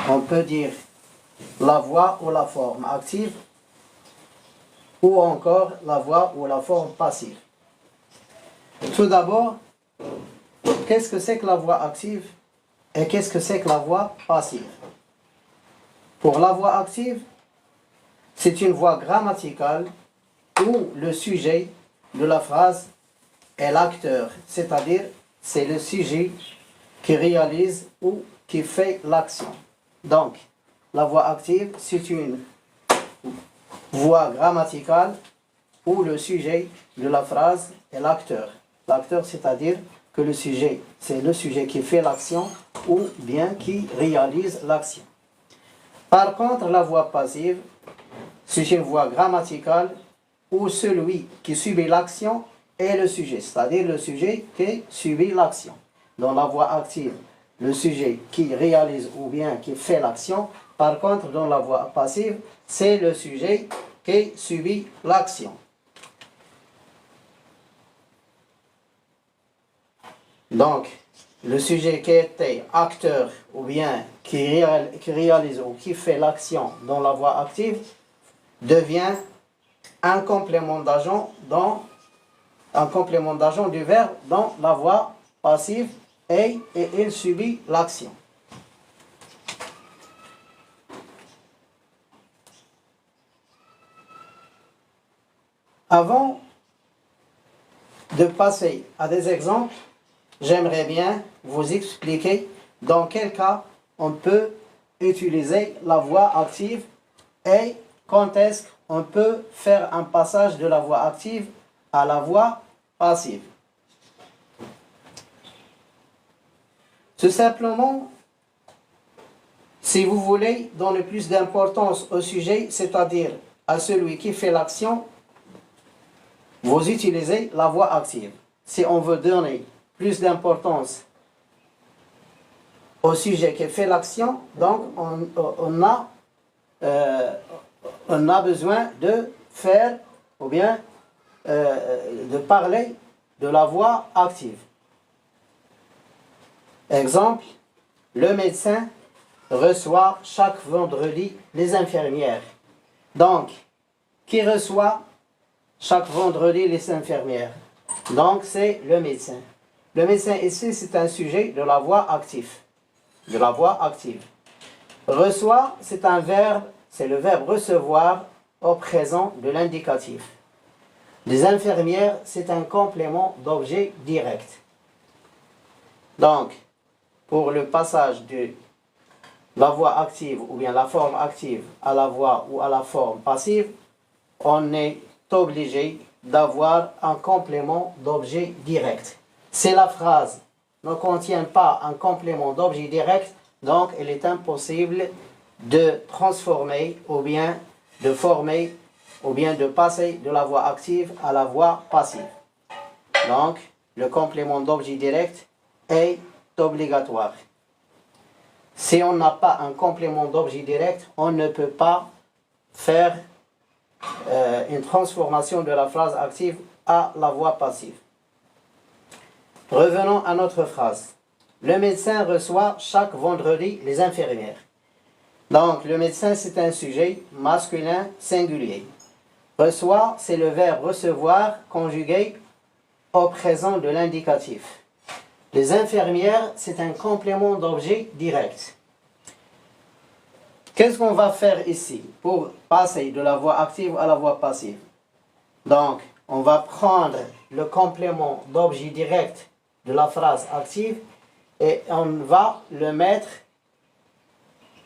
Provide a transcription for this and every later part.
On peut dire la voix ou la forme active, ou encore la voix ou la forme passive. Tout d'abord, qu'est-ce que c'est que la voix active et qu'est-ce que c'est que la voix passive? Pour la voix active, c'est une voix grammaticale où le sujet de la phrase est l'acteur, c'est-à-dire c'est le sujet qui réalise ou qui fait l'action. Donc, la voix active, c'est une voix grammaticale où le sujet de la phrase est l'acteur. L'acteur, c'est-à-dire que le sujet, c'est le sujet qui fait l'action ou bien qui réalise l'action. Par contre, la voix passive, c'est une voix grammaticale où celui qui subit l'action est le sujet, c'est-à-dire le sujet qui subit l'action. Dans la voix active, le sujet qui réalise ou bien qui fait l'action. Par contre, dans la voix passive, c'est le sujet qui subit l'action. Donc, le sujet qui était acteur ou bien qui réalise ou qui fait l'action dans la voix active devient un complément d'agent du verbe dans la voix passive et il subit l'action. Avant de passer à des exemples, j'aimerais bien vous expliquer dans quel cas on peut utiliser la voix active et quand est-ce qu'on peut faire un passage de la voix active à la voix passive. Tout simplement, si vous voulez donner plus d'importance au sujet, c'est-à-dire à celui qui fait l'action, vous utilisez la voix active. Si on veut donner plus d'importance au sujet qui fait l'action, donc on a besoin de faire ou bien de parler de la voix active. Exemple, le médecin reçoit chaque vendredi les infirmières. Donc, qui reçoit chaque vendredi les infirmières? Donc, c'est le médecin. Le médecin ici, c'est un sujet de la voix active. De la voix active. Reçoit, c'est un verbe, c'est le verbe recevoir au présent de l'indicatif. Les infirmières, c'est un complément d'objet direct. Donc, pour le passage de la voix active ou bien la forme active à la voix ou à la forme passive, on est obligé d'avoir un complément d'objet direct. Si la phrase ne contient pas un complément d'objet direct, donc il est impossible de transformer ou bien de former ou bien de passer de la voix active à la voix passive. Donc, le complément d'objet direct est obligatoire. Si on n'a pas un complément d'objet direct, on ne peut pas faire une transformation de la phrase active à la voix passive. Revenons à notre phrase. Le médecin reçoit chaque vendredi les infirmières. Donc, le médecin, c'est un sujet masculin singulier. Reçoit, c'est le verbe recevoir conjugué au présent de l'indicatif. Les infirmières, c'est un complément d'objet direct. Qu'est-ce qu'on va faire ici pour passer de la voix active à la voix passive? Donc, on va prendre le complément d'objet direct de la phrase active et on va le mettre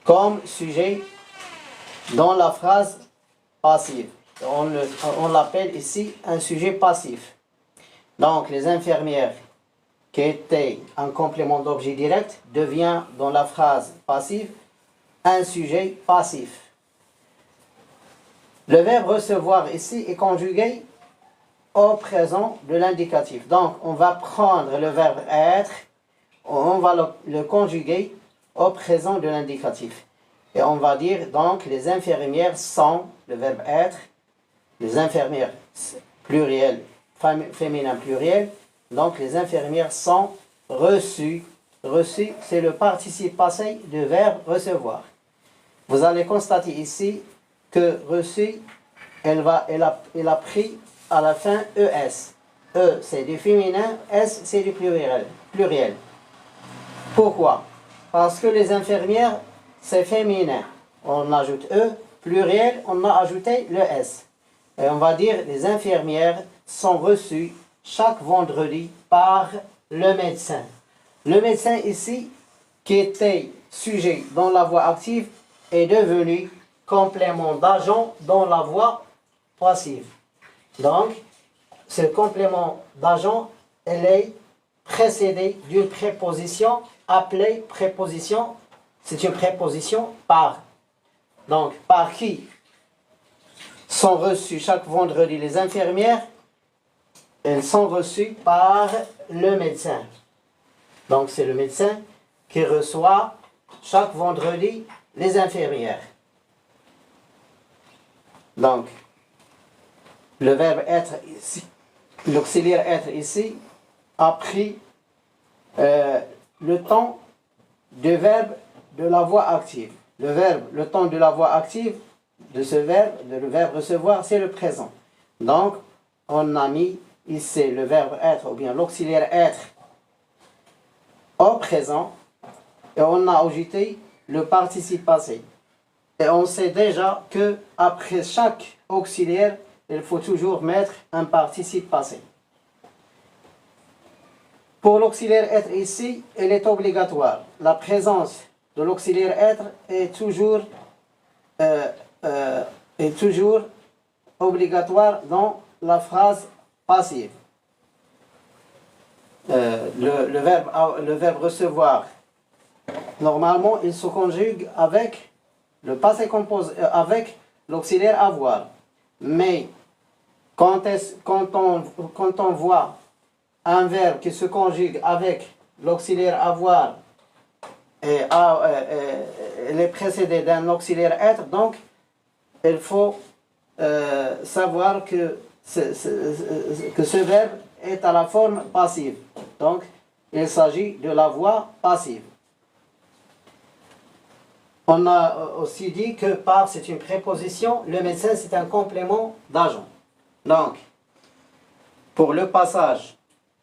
comme sujet dans la phrase passive. On l'appelle ici un sujet passif. Donc, les infirmières, qui était un complément d'objet direct, devient dans la phrase passive un sujet passif. Le verbe recevoir ici est conjugué au présent de l'indicatif. Donc, on va prendre le verbe être, on va le conjuguer au présent de l'indicatif. Et on va dire donc les infirmières sont, le verbe être, les infirmières pluriel, féminin pluriel, donc les infirmières sont reçues. Reçues, c'est le participe passé du verbe recevoir. vous allez constater ici que reçu, elle a pris à la fin ES. E, c'est du féminin, S, c'est du pluriel. Pourquoi? Parce que les infirmières, c'est féminin. On ajoute E, pluriel, on a ajouté le S. Et on va dire les infirmières sont reçues chaque vendredi par le médecin. Le médecin ici, qui était sujet dans la voie active, est devenu complément d'agent dans la voie passive. Donc, ce complément d'agent, elle est précédé d'une préposition appelée préposition, c'est une préposition par. Donc, par qui sont reçues chaque vendredi les infirmières? Elles sont reçues par le médecin. Donc, c'est le médecin qui reçoit chaque vendredi les infirmières. Donc, le verbe être ici, l'auxiliaire être ici, a pris le temps du verbe de la voix active. Le temps de la voix active de ce verbe, le verbe recevoir, c'est le présent. Donc, on a mis ici le verbe être ou bien l'auxiliaire être au présent et on a ajouté le participe passé. Et on sait déjà que après chaque auxiliaire, il faut toujours mettre un participe passé. Pour l'auxiliaire être ici, il est obligatoire. La présence de l'auxiliaire être est toujours obligatoire dans la phrase passive. Le verbe recevoir, normalement, il se conjugue avec le passé composé, avec l'auxiliaire avoir. Mais quand on voit un verbe qui se conjugue avec l'auxiliaire avoir et elle est précédée d'un auxiliaire être, donc il faut savoir que ce verbe est à la forme passive. Donc, il s'agit de la voix passive. On a aussi dit que par, c'est une préposition, le médecin, c'est un complément d'agent. Donc, pour le passage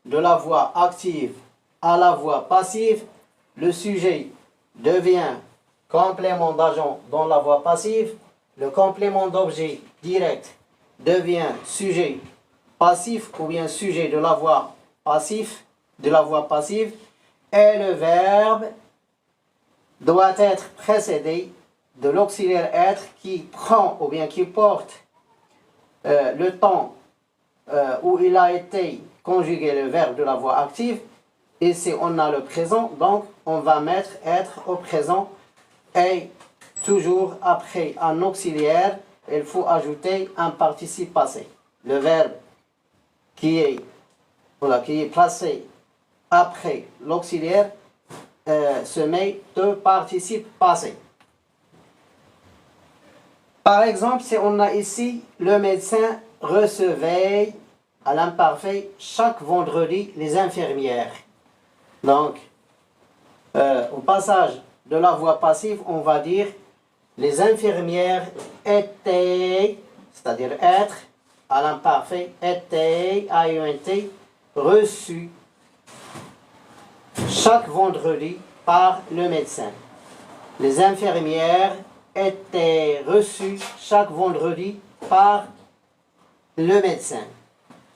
de la voix active à la voix passive, le sujet devient complément d'agent dans la voix passive, le complément d'objet direct devient sujet passif ou bien sujet de la voix passive, et le verbe doit être précédé de l'auxiliaire être qui prend ou bien qui porte le temps où il a été conjugué le verbe de la voix active. Ici on a le présent, donc on va mettre être au présent et toujours après un auxiliaire, il faut ajouter un participe passé. Le verbe qui est placé après l'auxiliaire se met de participe passé. Par exemple, si on a ici le médecin recevait à l'imparfait chaque vendredi les infirmières. Donc, au passage de la voix passive, on va dire les infirmières étaient, c'est-à-dire être, à l'imparfait, étaient, AUNT, reçues chaque vendredi par le médecin. Les infirmières étaient reçues chaque vendredi par le médecin.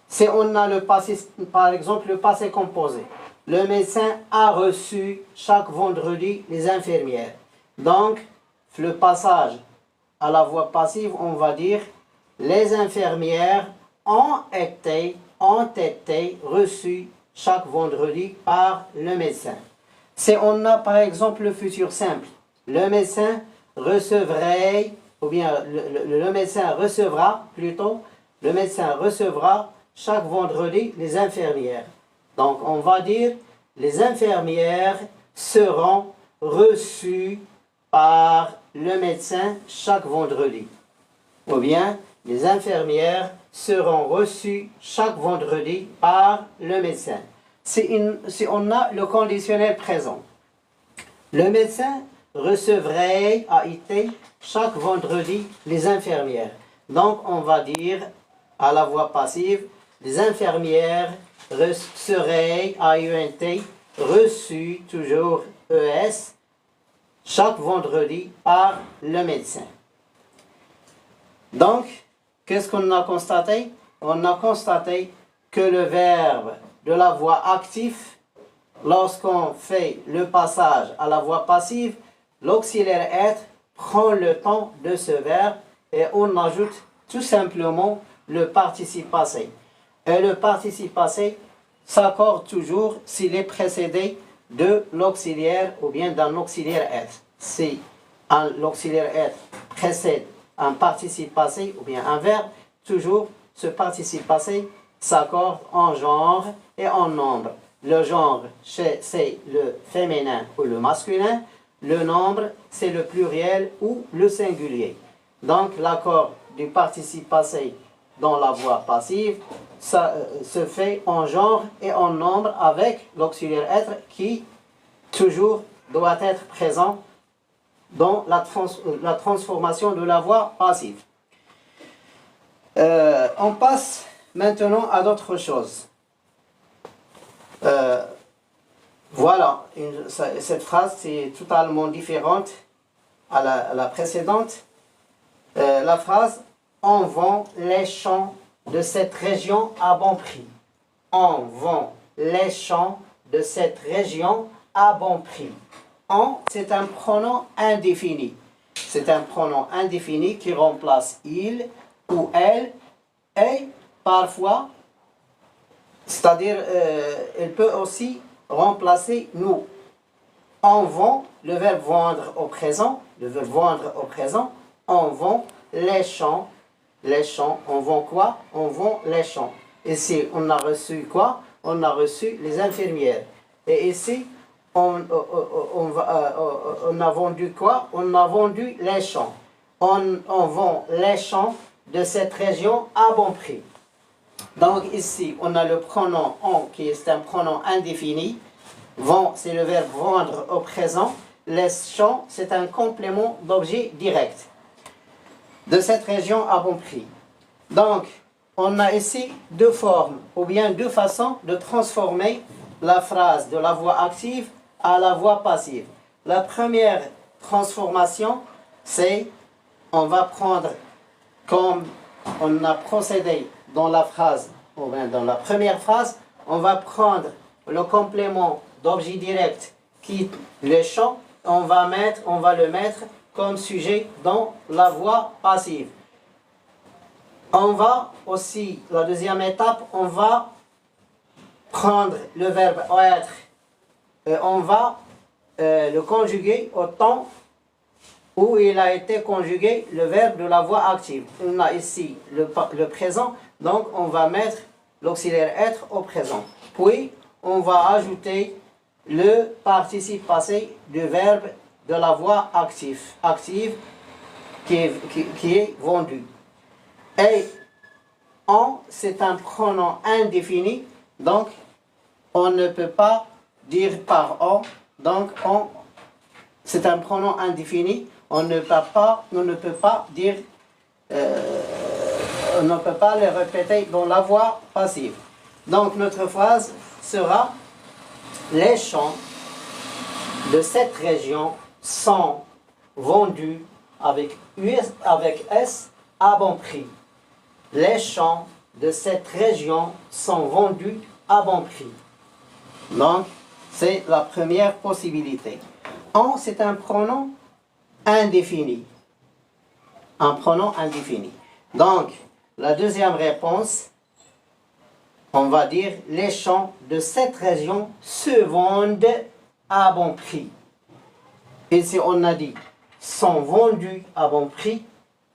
Si on a le passé, par exemple le passé composé, le médecin a reçu chaque vendredi les infirmières. Donc, le passage à la voix passive, on va dire les infirmières ont été reçues chaque vendredi par le médecin. Si on a par exemple le futur simple, le médecin recevrait, ou bien le médecin recevra plutôt, le médecin recevra chaque vendredi les infirmières. Donc on va dire les infirmières seront reçues par le médecin chaque vendredi. Ou bien les infirmières seront reçues chaque vendredi par le médecin. Si on a le conditionnel présent, le médecin recevraient a été chaque vendredi les infirmières. Donc on va dire à la voix passive, les infirmières seraient AUNT reçues, toujours ES, chaque vendredi par le médecin. Donc, qu'est-ce qu'on a constaté? On a constaté que le verbe de la voix active, lorsqu'on fait le passage à la voix passive, l'auxiliaire être prend le temps de ce verbe et on ajoute tout simplement le participe passé. Et le participe passé s'accorde toujours s'il est précédé de l'auxiliaire ou bien d'un auxiliaire être. Si l'auxiliaire être précède un participe passé ou bien un verbe, toujours ce participe passé s'accorde en genre et en nombre. Le genre, c'est le féminin ou le masculin. Le nombre, c'est le pluriel ou le singulier. Donc, l'accord du participe passé dans la voix passive, ça se fait en genre et en nombre avec l'auxiliaire être qui, toujours, doit être présent dans la transformation de la voix passive. On passe maintenant à d'autres choses. Voilà, cette phrase est totalement différente à la précédente. La phrase « On vend les champs de cette région à bon prix ». On vend les champs de cette région à bon prix. On, c'est un pronom indéfini. C'est un pronom indéfini qui remplace il ou elle et parfois, c'est-à-dire, il peut aussi remplacer nous. On vend, le verbe vendre au présent, on vend les champs, on vend quoi? On vend les champs. Ici, on a reçu quoi? On a reçu les infirmières. Et ici, on a vendu quoi? On a vendu les champs. On vend les champs de cette région à bon prix. Donc ici, on a le pronom « on » qui est un pronom indéfini. Vend, c'est le verbe vendre au présent. Les champs, c'est un complément d'objet direct. De cette région à bon prix. Donc, on a ici deux formes, ou bien deux façons de transformer la phrase de la voix active à la voix passive. La première transformation, c'est, on va prendre, comme on a procédé dans la phrase, ou bien dans la première phrase, on va prendre le complément d'objet direct qui le champ, on va le mettre comme sujet dans la voix passive. On va aussi, la deuxième étape, on va prendre le verbe être et on va le conjuguer au temps où il a été conjugué le verbe de la voix active. On a ici le présent, donc on va mettre l'auxiliaire être au présent. Puis, on va ajouter le participe passé du verbe de la voix active qui est vendu. Et on, c'est un pronom indéfini, donc on ne peut pas dire par on, donc on, c'est un pronom indéfini, on ne peut pas dire, on ne peut pas le répéter dans la voix passive. Donc notre phrase sera « Les champs de cette région sont vendus avec S à bon prix. Les champs de cette région sont vendus à bon prix. » Donc, c'est la première possibilité. On, c'est un pronom indéfini. Un pronom indéfini. Donc, la deuxième réponse, on va dire « Les champs de cette région se vendent à bon prix. » Ici, on a dit « sont vendus à bon prix ».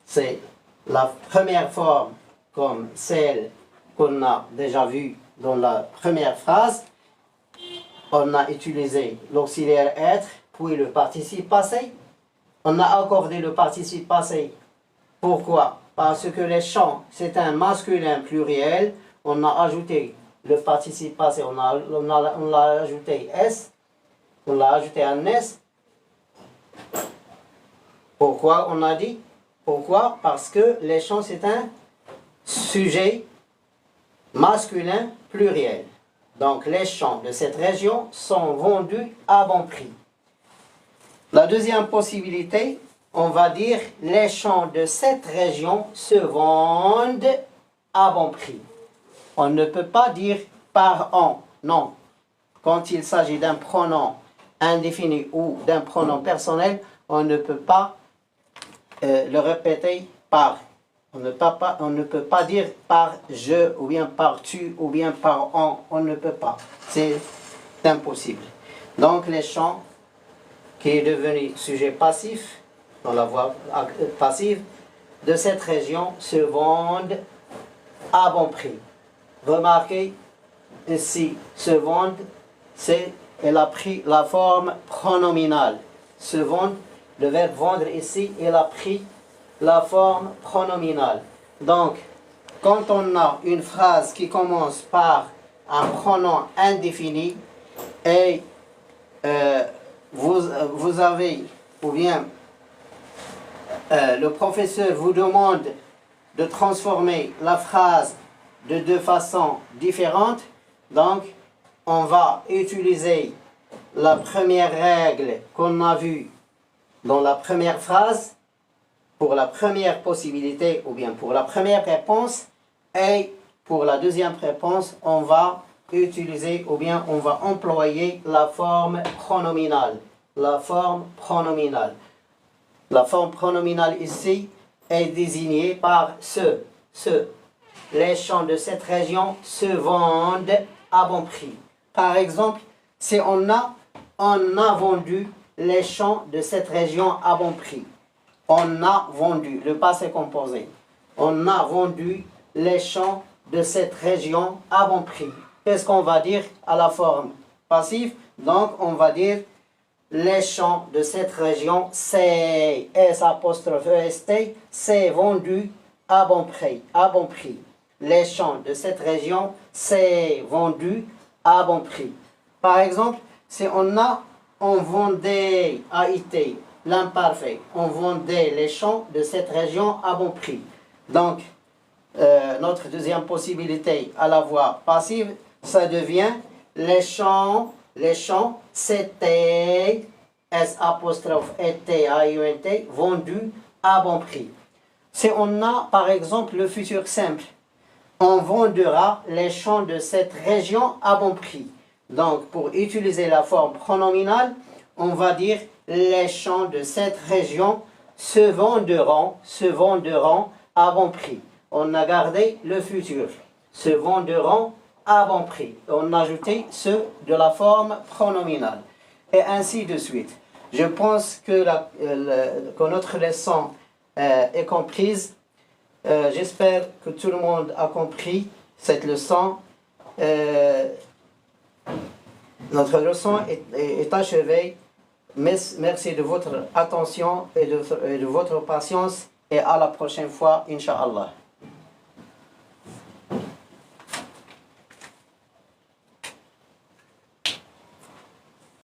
C'est la première forme comme celle qu'on a déjà vue dans la première phrase. On a utilisé l'auxiliaire être, puis le participe passé. On a accordé le participe passé. Pourquoi? Parce que les champs, c'est un masculin pluriel. On a ajouté le participe passé, on l'a ajouté S, on l'a ajouté un S. Pourquoi on a dit? Pourquoi? Parce que les champs, c'est un sujet masculin pluriel. Donc les champs de cette région sont vendus à bon prix. La deuxième possibilité, on va dire les champs de cette région se vendent à bon prix. On ne peut pas dire par an, non. Quand il s'agit d'un pronom indéfini ou d'un pronom personnel, on ne peut pas le répéter par. On ne peut pas dire par je, ou bien par tu, ou bien par on. On ne peut pas. C'est impossible. Donc les champs qui est devenu sujet passif, dans la voie passive, de cette région se vendent à bon prix. Remarquez, ici, se vendent, elle a pris la forme pronominale. Se vendre, le verbe vendre ici, il a pris la forme pronominale. Donc, quand on a une phrase qui commence par un pronom indéfini et vous avez, ou bien le professeur vous demande de transformer la phrase de deux façons différentes, donc on va utiliser la première règle qu'on a vue dans la première phrase pour la première possibilité ou bien pour la première réponse, et pour la deuxième réponse on va utiliser ou bien on va employer la forme pronominale. La forme pronominale. La forme pronominale ici est désignée par ce. Les champs de cette région se vendent à bon prix. Par exemple, si on a vendu les champs de cette région à bon prix. On a vendu, le passé composé. On a vendu les champs de cette région à bon prix. Qu'est-ce qu'on va dire à la forme passive? Donc, on va dire les champs de cette région, c'est S''EST, c'est vendu à bon prix. À bon prix. Les champs de cette région, c'est vendu à bon prix. Par exemple, si on vendait AIT, l'imparfait, on vendait les champs de cette région à bon prix. Donc, notre deuxième possibilité à la voix passive, ça devient les champs, c'était S''ET, vendus à bon prix. Si on a par exemple le futur simple, on vendra les champs de cette région à bon prix. Donc, pour utiliser la forme pronominale, on va dire les champs de cette région se vendront à bon prix. On a gardé le futur, se vendront à bon prix. On a ajouté ce de la forme pronominale. Et ainsi de suite. Je pense que notre leçon est comprise. J'espère que tout le monde a compris cette leçon. Notre leçon est achevée. Merci de votre attention et de votre patience. Et à la prochaine fois, Inch'Allah.